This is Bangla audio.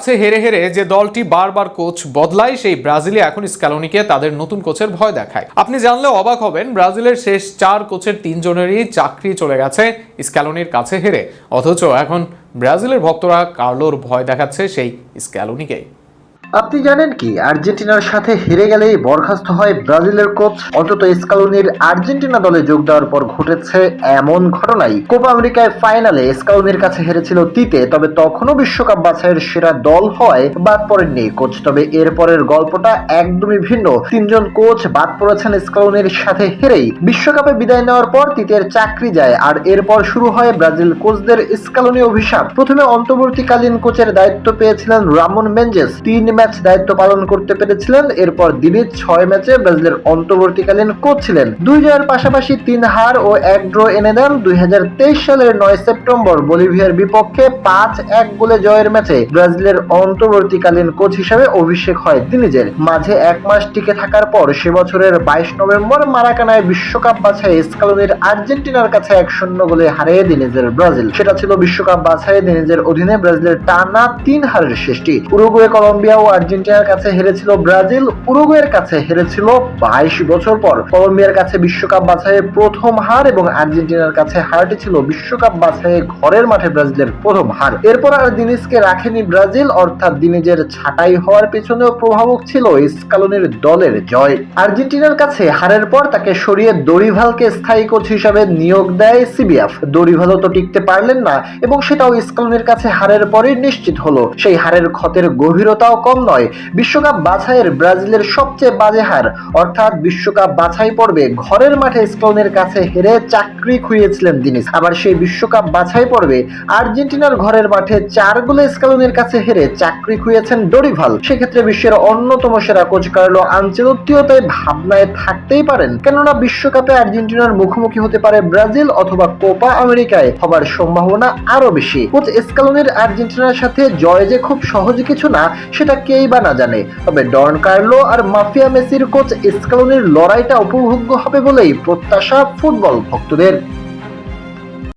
কাছে হেরে হেরে যে দলটি বারবার কোচ বদলায়, সেই ব্রাজিলে এখন স্ক্যালোনিকে তাদের নতুন কোচের ভয় দেখায়। আপনি জানলেও অবাক হবেন, ব্রাজিলের শেষ 4 কোচের 3 জনেরই চাকরি চলে গেছে স্ক্যালোনির কাছে হেরে। অথচ এখন ব্রাজিলের ভক্তরা কার্লোর ভয় দেখাচ্ছে সেই স্ক্যালোনিকে। আপনি জানেন কি, আর্জেন্টিনার সাথে হেরে গেলেই বরখাস্ত হয় ব্রাজিলের কোচ? অন্তত স্ক্যালোনির আর্জেন্টিনা দলে যোগ দেওয়ার পর ঘটেছে এমন ঘটনাই। কোপা আমেরিকায় ফাইনালে স্ক্যালোনির কাছে হেরেছিল তিতে, তবে তখনও বিশ্বকাপ বাছাইয়ের সেরা দল হয় বাদ পড়েননি কোচ। তবে এরপরের গল্পটা একদমই ভিন্ন। 3 জন কোচ বাদ পড়েছেন স্ক্যালোনির সাথে হেরেই। বিশ্বকাপে বিদায় নেওয়ার পর তিতের চাকরি যায়, আর এরপর শুরু হয় ব্রাজিল কোচদের স্ক্যালোনি অভিশাপ। প্রথমে অন্তর্বর্তীকালীন কোচের দায়িত্ব পেয়েছিলেন রামন মেনজেস, 3 ম্যাচ দায়িত্ব পালন করতে পেরেছিলেন। এরপর দিনিজ 6 ম্যাচে ব্রাজিলের অন্তর্বর্তীকালীন কোচ ছিলেন। 2 জয়ের পাশাপাশি 3 হার ও 1 ড্র এনে দেন। 2023 সালের 9 সেপ্টেম্বর বলিভিয়ার বিপক্ষে 5-1 গোলে জয়ের ম্যাচে ব্রাজিলের অন্তর্বর্তীকালীন কোচ হিসেবে অভিষেক হয় দিনিজের। মাঝে 1 মাস টিকে থাকার পর সে বছরের 22 নভেম্বর মারাকানায় বিশ্বকাপ বাছাইয়ে স্ক্যালোনির আর্জেন্টিনার কাছে 1-0 গোলে হারিয়ে দিনিজের ব্রাজিল। সেটা ছিল বিশ্বকাপ বাছাইয়ে দিনিজের অধীনে ব্রাজিলের টানা 3 হারের শেষটি। উরুগুয়ে, কলম্বিয়া ও আর্জেন্টিনার কাছে হেরেছিল ব্রাজিল। উরুগুয়ের কাছে হেরেছিল 22 বছর পর। কলম্বিয়ার কাছে বিশ্বকাপ বাছাইয়ে প্রথম হার এবং আর্জেন্টিনার কাছে হারটি ছিল বিশ্বকাপ বাছাইয়ে ঘরের মাঠে ব্রাজিলের প্রথম হার। এরপর আর দিনিজকে রাখেনি ব্রাজিল, অর্থাৎ দিনিজের ছাঁটাই হওয়ার পেছনেও প্রভাবক ছিল স্ক্যালোনির দলের জয়। আর্জেন্টিনার কাছে হারের পর তাকে সরিয়ে দরিভালকে স্থায়ী কোচ হিসেবে নিয়োগ দেয় সিবিএফ। দরিভালও তো টিকতে পারলেন না এবং সেটাও স্ক্যালোনির কাছে হারের পরই নিশ্চিত হলো। সেই হারের ক্ষতের গভীরতাও কম নয়। বিশ্বকাপ বাছাইয়ের ব্রাজিলের সবচেয়ে বাজে হার, অর্থাৎ বিশ্বকাপ বাছাই পর্বে ঘরের মাঠে স্ক্যালোনির কাছে হেরে চাকরি খুইয়েছিলেন দিনিজ। আবার সেই বিশ্বকাপ বাছাই পর্বে আর্জেন্টিনার ঘরের মাঠে 4 গোলে স্ক্যালোনির কাছে হেরে চাকরি খুইয়েছেন দরিভাল। সেক্ষেত্রে বিশ্বের অন্যতম সেরা কোচ কার্লো আনচেলত্তিও তাই ভাবনায় থাকতেই পারেন, কেননা বিশ্বকাপে আর্জেন্টিনার মুখোমুখি হতে পারে ব্রাজিল, অথবা কোপা আমেরিকায় হবার সম্ভাবনা আরো বেশি। কোচ স্ক্যালোনির আর্জেন্টিনার সাথে জয় যে খুব সহজ কিছু না, সেটা কেই বা না জানে। তবে ডন কার্লো আর মাফিয়া মেসির কোচ স্ক্যালোনির লড়াইটা উপভোগ্য হবে বলেই প্রত্যাশা ফুটবল ভক্তদের।